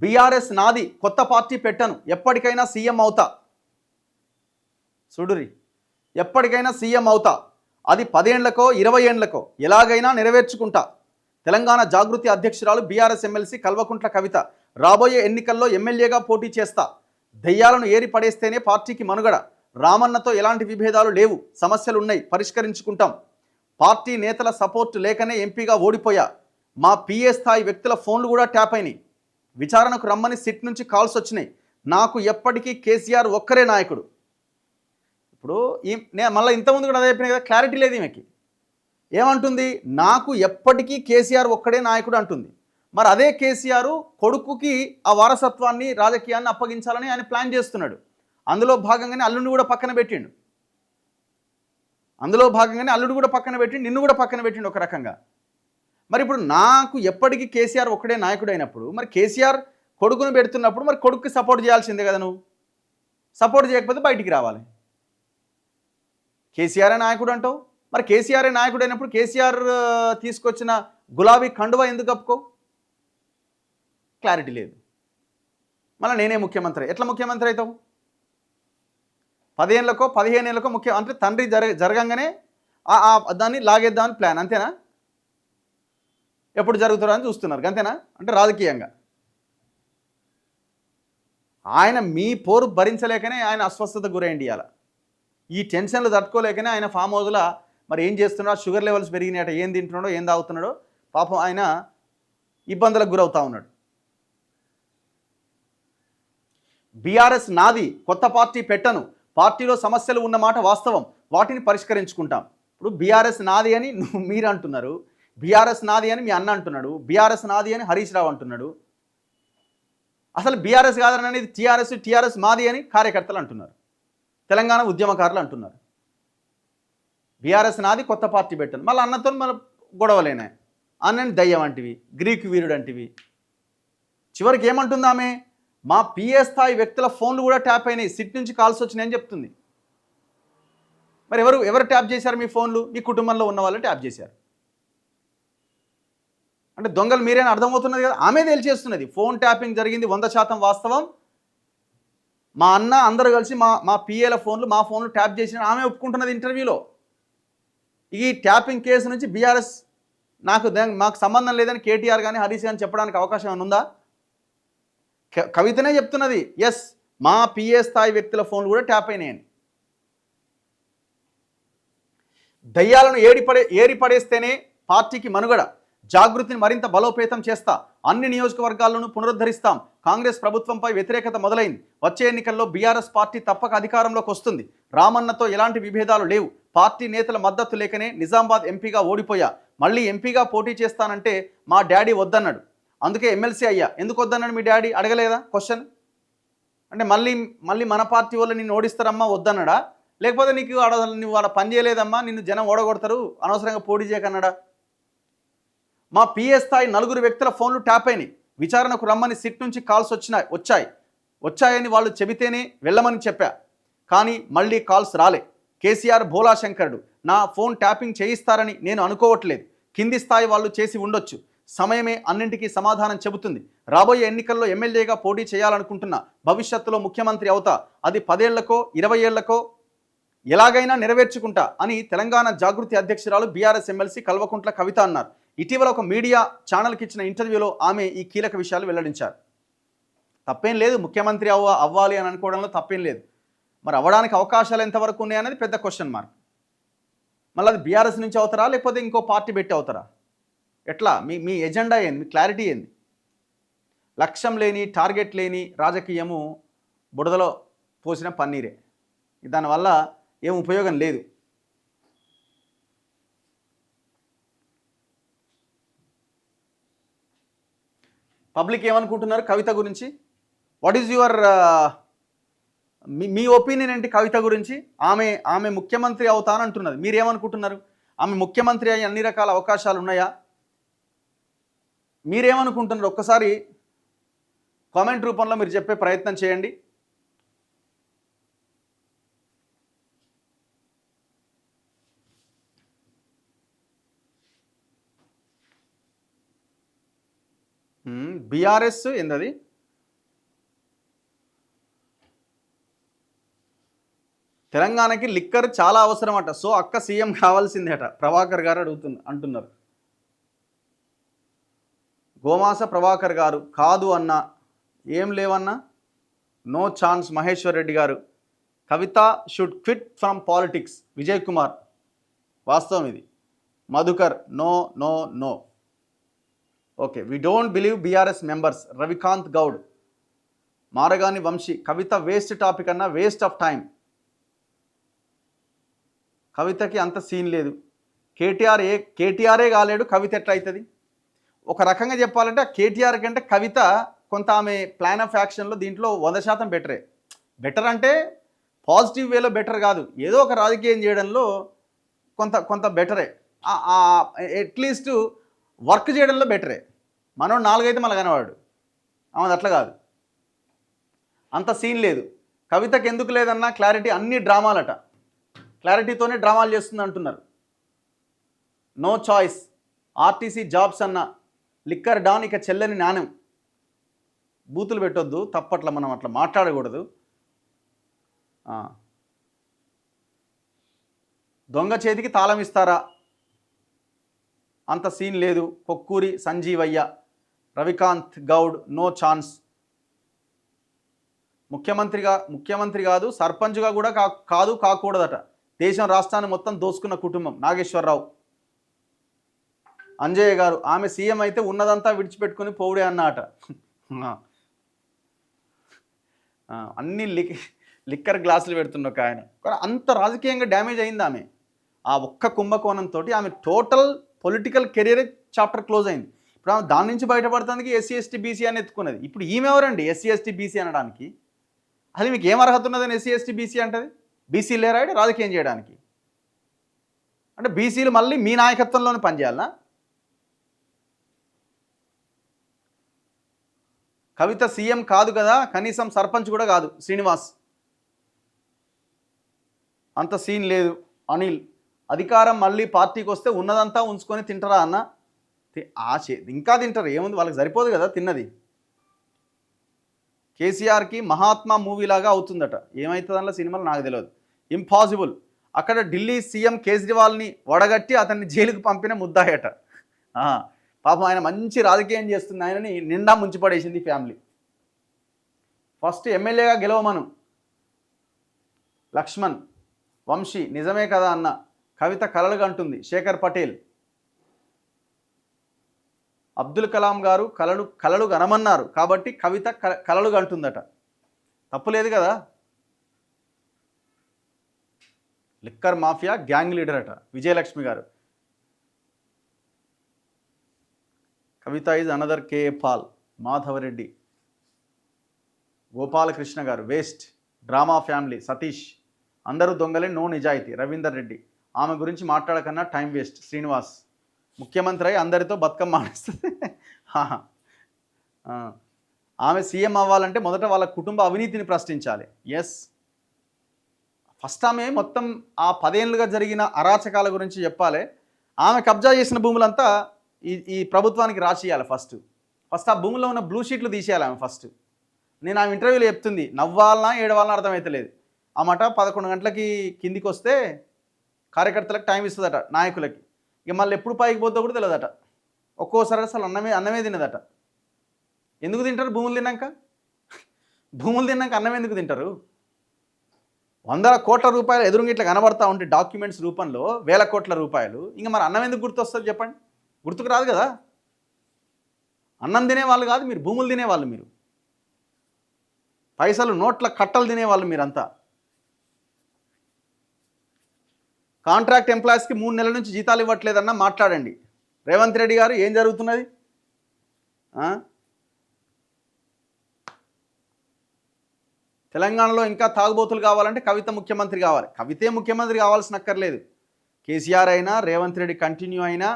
BRS నాది, కొత్త party పెట్టను, ఎప్పటికైనా సీఎం అవుతా. చూడురి, ఎప్పటికైనా సీఎం అవుతా, అది 10 ఏళ్లకో 20 ఏళ్లకో ఎలాగైనా నెరవేర్చుకుంటా. తెలంగాణ జాగృతి అధ్యక్షురాలు బీఆర్ఎస్ ఎమ్మెల్సీ కల్వకుంట్ల కవిత. రాబోయే ఎన్నికల్లో ఎమ్మెల్యేగా పోటీ చేస్తా. దెయ్యాలను ఏరి పడేస్తేనే పార్టీకి మనుగడ. రామన్నతో ఎలాంటి విభేదాలు లేవు, సమస్యలున్నాయి, పరిష్కరించుకుంటాం. పార్టీ నేతల సపోర్ట్ లేకనే ఎంపీగా ఓడిపోయా. మా పిఏ స్థాయి వ్యక్తుల ఫోన్లు కూడా ట్యాప్ అయినాయి. విచారణకు రమ్మని సిట్ నుంచి కాల్స్ వచ్చినాయి. నాకు ఎప్పటికీ కేసీఆర్ ఒక్కరే నాయకుడు. ఇప్పుడు నేను మళ్ళీ ఇంతకుముందు కూడా అదే చెప్పిన కదా, క్లారిటీ లేదు ఈమెకి. ఏమంటుంది? నాకు ఎప్పటికీ కేసీఆర్ ఒక్కడే నాయకుడు అంటుంది. మరి అదే కేసీఆర్ కొడుకుకి ఆ వారసత్వాన్ని, రాజకీయాన్ని అప్పగించాలని ఆయన ప్లాన్ చేస్తున్నాడు. అందులో భాగంగానే అల్లుడిని కూడా పక్కన పెట్టిండు. నిన్ను కూడా పక్కన పెట్టిండు ఒక రకంగా. మరి ఇప్పుడు నాకు ఎప్పటికీ కేసీఆర్ ఒక్కడే నాయకుడు అయినప్పుడు, మరి కేసీఆర్ కొడుకును పెడుతున్నప్పుడు మరి కొడుకుకి సపోర్ట్ చేయాల్సిందే కదా. నువ్వు సపోర్ట్ చేయకపోతే బయటికి రావాలి. కేసీఆరే నాయకుడు అంటావు, మరి కేసీఆరే నాయకుడు అయినప్పుడు కేసీఆర్ తీసుకొచ్చిన గులాబీ కండువా ఎందుకు కప్పుకో? క్లారిటీ లేదు. మళ్ళీ నేనే ముఖ్యమంత్రి, ఎట్లా ముఖ్యమంత్రి అవుతావు? 10 ఏళ్ళకో 15 ఏళ్ళకో అంటే తండ్రి జరగంగానే దాన్ని లాగేద్దామని ప్లాన్, అంతేనా? ఎప్పుడు జరుగుతుందో అని చూస్తున్నారు, అంతేనా? అంటే రాజకీయంగా ఆయన మీ పోరు భరించలేకనే ఆయన అస్వస్థత గురైంది. ఇవాళ ఈ టెన్షన్లు తట్టుకోలేకనే ఆయన ఫామ్ హౌస్లో మరి ఏం చేస్తున్నాడో, షుగర్ లెవెల్స్ పెరిగినాయట, ఏం తింటున్నాడో ఏం తాగుతున్నాడో పాపం ఆయన ఇబ్బందులకు గురవుతా ఉన్నాడు. బీఆర్ఎస్ నాది, కొత్త పార్టీ పెట్టను, పార్టీలో సమస్యలు ఉన్నమాట వాస్తవం, వాటిని పరిష్కరించుకుంటాం. ఇప్పుడు బీఆర్ఎస్ నాది అని మీరు అంటున్నారు, బీఆర్ఎస్ నాది అని మీ అన్న అంటున్నాడు, బీఆర్ఎస్ నాది అని హరీష్ రావు అంటున్నాడు. అసలు బీఆర్ఎస్ కాదని అనేది టీఆర్ఎస్ మాది అని కార్యకర్తలు అంటున్నారు, తెలంగాణ ఉద్యమకారులు అంటున్నారు. బీఆర్ఎస్ నాది, కొత్త పార్టీ పెట్టను, మళ్ళీ అన్నతో మళ్ళీ గొడవలేనే, అన్నని దయ్యం అంటివి, గ్రీకు వీరుడు అంటివి. చివరికి ఏమంటుంది ఆమె? మా పిఏ స్థాయి వ్యక్తుల ఫోన్లు కూడా ట్యాప్ అయినాయి, సిట్ నుంచి కాల్స్ వచ్చినాయని చెప్తుంది. మరి ఎవరు ట్యాప్ చేశారు మీ ఫోన్లు? మీ కుటుంబంలో ఉన్న వాళ్ళు ట్యాప్ చేశారు. అంటే దొంగలు మీరేనా అర్థమవుతున్నది కదా. ఆమె తేల్చేస్తున్నది ఫోన్ ట్యాపింగ్ జరిగింది 100% వాస్తవం, మా అన్న అందరూ కలిసి మా పిఏల ఫోన్లు, మా ఫోన్లు ట్యాప్ చేసిన ఆమె ఒప్పుకుంటున్నది ఇంటర్వ్యూలో. ఈ ట్యాపింగ్ కేసు నుంచి బీఆర్ఎస్ మాకు సంబంధం లేదని కేటీఆర్ కానీ హరీష్ కానీ చెప్పడానికి అవకాశం ఏమైనా ఉందా? కవితనే చెప్తున్నది, ఎస్ మా పిఏ స్థాయి వ్యక్తుల ఫోన్లు కూడా ట్యాప్ అయినాయని. దయ్యాలను ఏరిపడేస్తేనే పార్టీకి మనుగడ, జాగృతిని మరింత బలోపేతం చేస్తా, అన్ని నియోజకవర్గాల్లోనూ పునరుద్ధరిస్తాం, కాంగ్రెస్ ప్రభుత్వంపై వ్యతిరేకత మొదలైంది, వచ్చే ఎన్నికల్లో బీఆర్ఎస్ పార్టీ తప్పక అధికారంలోకి వస్తుంది, రామన్నతో ఎలాంటి విభేదాలు లేవు, పార్టీ నేతల మద్దతు లేకనే నిజామాబాద్ ఎంపీగా ఓడిపోయా, మళ్ళీ ఎంపీగా పోటీ చేస్తానంటే మా డాడీ వద్దన్నాడు, అందుకే ఎమ్మెల్సీ అయ్యా. ఎందుకు వద్దన్నాడు మీ డాడీ? అడగలేదా క్వశ్చన్? అంటే మళ్ళీ మన పార్టీ వాళ్ళు నిన్ను ఓడిస్తారమ్మా వద్దన్నాడా? లేకపోతే నువ్వు ఆడ పని చేయలేదమ్మా, నిన్ను జనం ఓడగొడతారు, అనవసరంగా పోటీ చేయకన్నాడా? మా పిఏ స్థాయి 4 వ్యక్తుల ఫోన్లు ట్యాప్ అయినాయి, విచారణకు రమ్మని సిట్ నుంచి కాల్స్ వచ్చాయని వాళ్ళు చెబితేనే వెళ్ళమని చెప్పా, కానీ మళ్ళీ కాల్స్ రాలే. కేసీఆర్ భోలాశంకరుడు, నా ఫోన్ ట్యాపింగ్ చేయిస్తారని నేను అనుకోవట్లేదు, కింది స్థాయి వాళ్ళు చేసి ఉండొచ్చు, సమయమే అన్నింటికీ సమాధానం చెబుతుంది, రాబోయే ఎన్నికల్లో ఎమ్మెల్యేగా పోటీ చేయాలనుకుంటున్నా, భవిష్యత్తులో ముఖ్యమంత్రి అవుతా, అది 10 ఏళ్లకో 20 ఏళ్లకో ఎలాగైనా నెరవేర్చుకుంటా అని తెలంగాణ జాగృతి అధ్యక్షురాలు బీఆర్ఎస్ ఎమ్మెల్సీ కల్వకుంట్ల కవిత అన్నారు. ఇటీవల ఒక మీడియా ఛానల్కి ఇచ్చిన ఇంటర్వ్యూలో ఆమె ఈ కీలక విషయాలు వెల్లడించారు. తప్పేం లేదు, ముఖ్యమంత్రి అవ్వాలి అని అనుకోవడంలో తప్పేం లేదు. మరి అవ్వడానికి అవకాశాలు ఎంతవరకు ఉన్నాయనేది పెద్ద క్వశ్చన్ మార్క్. మళ్ళీ అది బీఆర్ఎస్ నుంచి అవుతారా, లేకపోతే ఇంకో పార్టీ పెట్టి అవుతారా? ఎట్లా మీ ఎజెండా ఏంది? మీ క్లారిటీ ఏంది? లక్ష్యం లేని, టార్గెట్ లేని రాజకీయము బుడదలో పోసిన పన్నీరే. దానివల్ల ఏం ఉపయోగం లేదు. పబ్లిక్ ఏమనుకుంటున్నారు కవిత గురించి? What is your me opinion ఏంటి కవిత గురించి? ఆమె ముఖ్యమంత్రి అవుతానంటున్నది, మీరేమనుకుంటున్నారు? ఆమె ముఖ్యమంత్రి అయ్యి అన్ని రకాల అవకాశాలు ఉన్నాయా? మీరేమనుకుంటున్నారు? ఒక్కసారి కామెంట్ రూపంలో మీరు చెప్పే ప్రయత్నం చేయండి. బీఆర్ఎస్ ఏందది? తెలంగాణకి లిక్కర్ చాలా అవసరం అట, సో అక్క సీఎం కావాల్సిందేట ప్రభాకర్ గారు అంటున్నారు. గోమాస ప్రభాకర్ గారు కాదు అన్న, ఏం లేవన్నా, నో ఛాన్స్ మహేశ్వర్ రెడ్డి గారు. Kavitha should quit from politics Vijay Kumar. వాస్తవం ఇది. Madhukar no no no. Okay, we don't believe BRS members. Ravikanth Goud. Margani Vamshi, Kavitha waste topic అన్న, వేస్ట్ ఆఫ్ టైం. కవితకి అంత సీన్ లేదు. కేటీఆరే కాలేడు, కవిత ఎట్లా అవుతుంది? ఒక రకంగా చెప్పాలంటే ఆ కేటీఆర్ కంటే కవిత కొంత ఆమె ప్లాన్ ఆఫ్ యాక్షన్లో దీంట్లో 100% బెటరే. బెటర్ అంటే పాజిటివ్ వేలో బెటర్ కాదు, ఏదో ఒక రాజకీయం చేయడంలో కొంత కొంత బెటరే. అట్లీస్ట్ వర్క్ చేయడంలో బెటరే. మనోడు 4 అయితే మళ్ళీ కనవాడు, ఆమెది అట్లా కాదు, అంత సీన్ లేదు. కవితకి ఎందుకు లేదన్నా క్లారిటీ, అన్ని డ్రామాలట, క్లారిటీతోనే డ్రామాలు చేస్తుంది అంటున్నారు. No choice. ఆర్టీసీ జాబ్స్ అన్న, లిక్కర్ డాన్ ఇక చెల్లని నాణ్యం. బూతులు పెట్టొద్దు, తప్పట్ల మనం అట్లా మాట్లాడకూడదు. దొంగ చేతికి తాళం ఇస్తారా? అంత సీన్ లేదు. కొక్కూరి సంజీవయ్య. Ravikanth Goud no chance. ముఖ్యమంత్రి కాదు, సర్పంచ్గా కూడా కాకూడదట. దేశం రాష్ట్రాన్ని మొత్తం దోసుకున్న కుటుంబం. నాగేశ్వరరావు. అంజయ్య గారు, ఆమె సీఎం అయితే ఉన్నదంతా విడిచిపెట్టుకుని పోవుడే అన్నట. అన్ని లిక్కర్ గ్లాసులు పెడుతున్న ఒక ఆయన. అంత రాజకీయంగా డ్యామేజ్ అయింది ఆమె. ఆ ఒక్క కుంభకోణంతో ఆమె టోటల్ పొలిటికల్ కెరీరే చాప్టర్ క్లోజ్ అయింది. ఇప్పుడు ఆమె దాని నుంచి బయటపడటానికి ఎస్సీ ఎస్టీ బీసీ అని ఎత్తుకున్నది. ఇప్పుడు ఈమె ఎవరండి ఎస్సీ ఎస్టీ బీసీ అనడానికి? అది మీకు ఏం అర్హత ఉన్నదని ఎస్సీ ఎస్టీ బీసీ అంటది? బీసీ లేరాడు రాజకీయం చేయడానికి అంటే బీసీలు మళ్ళీ మీ నాయకత్వంలోనే పనిచేయాలనా? కవిత సీఎం కాదు కదా, కనీసం సర్పంచ్ కూడా కాదు. శ్రీనివాస్. అంత సీన్ లేదు. అనిల్. అధికారం మళ్ళీ పార్టీకి వస్తే ఉన్నదంతా ఉంచుకొని తింటారా అన్న? ఇంకా తింటారు, ఏముంది, వాళ్ళకి సరిపోదు కదా తిన్నది. కేసీఆర్కి మహాత్మా మూవీలాగా అవుతుందట. ఏమవుతుంది అందులో సినిమాలు నాకు తెలియదు. ఇంపాసిబుల్. అక్కడ ఢిల్లీ సీఎం కేజ్రీవాల్ని వడగట్టి అతన్ని జైలుకు పంపిన ముద్దాయట. పాపం ఆయన మంచి రాజకీయం చేస్తుంది, ఆయనని నిండా ముంచిపడేసింది ఫ్యామిలీ. ఫస్ట్ ఎమ్మెల్యేగా గెలవమను. లక్ష్మణ్. వంశీ. నిజమే కదా అన్న, కవిత కలలుగా అంటుంది. శేఖర్ పటేల్. అబ్దుల్ కలాం గారు కలలు గనమన్నారు కాబట్టి కవిత కలలు అంటుందట. తప్పులేదు కదా. లిక్కర్ మాఫియా గ్యాంగ్ లీడర్ అట విజయలక్ష్మి గారు. Kavitha is another K A Paul. మాధవరెడ్డి. గోపాలకృష్ణ గారు వేస్ట్. Drama family. సతీష్. అందరూ దొంగలే, నో నిజాయితీ. రవీందర్ రెడ్డి. ఆమె గురించి మాట్లాడకన్నా టైం వేస్ట్. శ్రీనివాస్. ముఖ్యమంత్రి అయి అందరితో బతుకమ్మ ఆడిస్తుంది. ఆమె సీఎం అవ్వాలంటే మొదట వాళ్ళ కుటుంబ అవినీతిని ప్రశ్నించాలి. ఎస్, ఫస్ట్ ఆమె మొత్తం ఆ 10 ఏళ్ళుగా జరిగిన అరాచకాల గురించి చెప్పాలి. ఆమె కబ్జా చేసిన భూములంతా ఈ ప్రభుత్వానికి రాసియాలి. ఫస్ట్ ఆ భూముల్లో ఉన్న బ్లూ షీట్లు తీసేయాలి ఆమె ఫస్ట్. నేను ఆమె ఇంటర్వ్యూలో చెప్తుంది, నవ్వాలనా ఏడవాలనా అర్థమవుతలేదు. ఆ మాట 11 గంటలకి కిందికి వస్తే కార్యకర్తలకు టైం ఇస్తుందట, నాయకులకి. ఇక మళ్ళీ ఎప్పుడు పైకి పోతే కూడా తెలియదట. ఒక్కోసారి అసలు అన్నమే తినదట. ఎందుకు తింటారు భూములు తిన్నాక? భూములు తిన్నాక అన్నం ఎందుకు తింటారు? 100 కోట్ల రూపాయలు ఎదురుగా ఇట్లా కనబడతా ఉంటే డాక్యుమెంట్స్ రూపంలో 1000 కోట్ల రూపాయలు, ఇంకా మరి అన్నం ఎందుకు గుర్తొస్తుంది చెప్పండి? గుర్తుకు రాదు కదా. అన్నం తినేవాళ్ళు కాదు మీరు, భూములు తినేవాళ్ళు మీరు. పైసలు నోట్ల కట్టలు తినేవాళ్ళు మీరంతా. కాంట్రాక్ట్ ఎంప్లాయీస్కి 3 నెలల నుంచి జీతాలు ఇవ్వట్లేదన్నా మాట్లాడండి. రేవంత్ రెడ్డి గారు ఏం జరుగుతున్నది? తెలంగాణలో ఇంకా తాగుబోతులు కావాలంటే కవిత ముఖ్యమంత్రి కావాలి. కవితే ముఖ్యమంత్రి కావాల్సిన అక్కర్లేదు. కేసీఆర్ అయినా, రేవంత్ రెడ్డి కంటిన్యూ అయినా,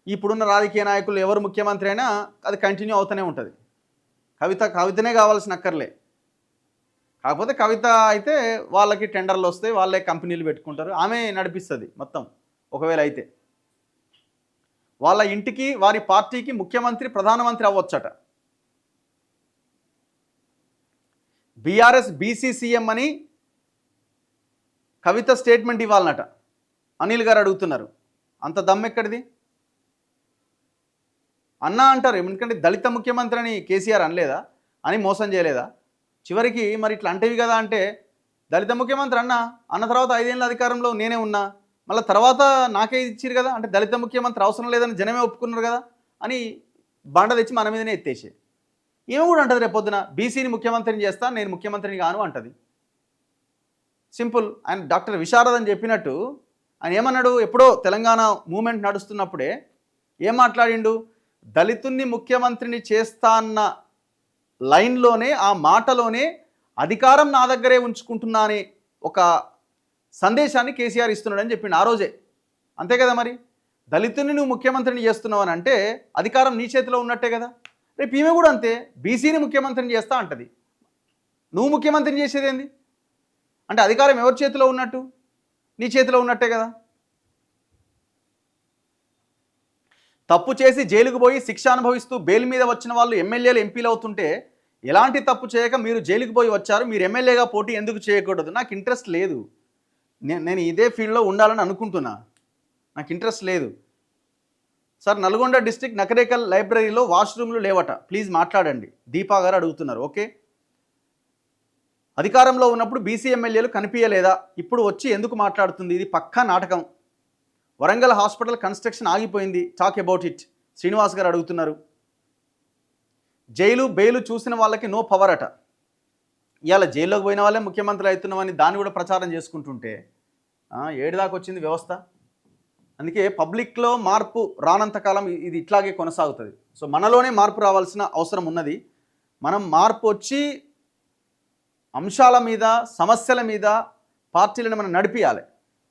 ఇప్పుడున్న రాజకీయ నాయకులు ఎవరు ముఖ్యమంత్రి అయినా అది కంటిన్యూ అవుతూనే ఉంటుంది. కవితనే కావాల్సిన అక్కర్లే. కాకపోతే కవిత అయితే వాళ్ళకి టెండర్లు వస్తాయి, వాళ్ళే కంపెనీలు పెట్టుకుంటారు, ఆమె నడిపిస్తుంది మొత్తం. ఒకవేళ అయితే వాళ్ళ ఇంటికి వారి పార్టీకి ముఖ్యమంత్రి ప్రధానమంత్రి అవ్వచ్చట. బీఆర్ఎస్ బీసీ సీఎం అని కవిత స్టేట్మెంట్ ఇవ్వాలన్నట. అనిల్ గారు అడుగుతున్నారు. అంత దమ్మెక్కడిది అన్నా అంటారు. ఎందుకంటే దళిత ముఖ్యమంత్రి అని కేసీఆర్ అనలేదా, అని మోసం చేయలేదా? చివరికి మరి ఇట్లా అంటేవి కదా అంటే దళిత ముఖ్యమంత్రి అన్న తర్వాత 5 ఏళ్ళ అధికారంలో నేనే ఉన్నా, మళ్ళీ తర్వాత నాకే ఇచ్చారు కదా, అంటే దళిత ముఖ్యమంత్రి అవసరం లేదని జనమే ఒప్పుకున్నారు కదా అని బండ తెచ్చి మన మీదనే ఎత్తేసి ఈమె కూడా అంటది రేపొద్దున బీసీని ముఖ్యమంత్రిని చేస్తా, నేను ముఖ్యమంత్రిని కాను అంటది. సింపుల్. ఆయన డాక్టర్ విశారద్ అని చెప్పినట్టు ఆయన ఏమన్నాడు, ఎప్పుడో తెలంగాణ మూమెంట్ నడుస్తున్నప్పుడే ఏం మాట్లాడిండు, దళితుణ్ణి ముఖ్యమంత్రిని చేస్తా అన్న లైన్లోనే, ఆ మాటలోనే అధికారం నా దగ్గరే ఉంచుకుంటున్నా అనే ఒక సందేశాన్ని కేసీఆర్ ఇస్తున్నాడని చెప్పిండు ఆ రోజే. అంతే కదా, మరి దళితుని నువ్వు ముఖ్యమంత్రిని చేస్తున్నావు అని అంటే అధికారం నీ చేతిలో ఉన్నట్టే కదా. రేపు ఈమె కూడా అంతే, బీసీని ముఖ్యమంత్రిని చేస్తా అంటది. నువ్వు ముఖ్యమంత్రిని చేసేది ఏంది అంటే అధికారం ఎవరి చేతిలో ఉన్నట్టు? నీ చేతిలో ఉన్నట్టే కదా. తప్పు చేసి జైలుకు పోయి శిక్ష అనుభవిస్తూ బెయిల్ మీద వచ్చిన వాళ్ళు ఎమ్మెల్యేలు ఎంపీలు అవుతుంటే ఎలాంటి తప్పు చేయక మీరు జైలుకు పోయి వచ్చారు, మీరు ఎమ్మెల్యేగా పోటీ ఎందుకు చేయకూడదు? నాకు ఇంట్రెస్ట్ లేదు, నేను ఇదే ఫీల్డ్లో ఉండాలని అనుకుంటున్నా, నాకు ఇంట్రెస్ట్ లేదు సార్. నల్గొండ డిస్ట్రిక్ట్ నకరేకల్ లైబ్రరీలో వాష్రూమ్లు లేవట, ప్లీజ్ మాట్లాడండి, దీపా గారు అడుగుతున్నారు. ఓకే, అధికారంలో ఉన్నప్పుడు బీసీ ఎమ్మెల్యేలు కనిపించలేదా, ఇప్పుడు వచ్చి ఎందుకు మాట్లాడుతుంది? ఇది పక్కా నాటకం. వరంగల్ హాస్పిటల్ కన్స్ట్రక్షన్ ఆగిపోయింది, టాక్ అబౌట్ ఇట్, శ్రీనివాస్ గారు అడుగుతున్నారు. జైలు బెయిలు చూసిన వాళ్ళకి నో పవర్ అట. ఇవాళ జైల్లోకి పోయిన వాళ్ళే ముఖ్యమంత్రి అవుతున్నామని దాన్ని కూడా ప్రచారం చేసుకుంటుంటే ఏడుదాకా వచ్చింది వ్యవస్థ. అందుకే పబ్లిక్లో మార్పు రానంతకాలం ఇది ఇట్లాగే కొనసాగుతుంది. సో మనలోనే మార్పు రావాల్సిన అవసరం ఉన్నది. మనం మార్పు వచ్చి అంశాల మీద, సమస్యల మీద పార్టీలను మనం నడిపియాలి.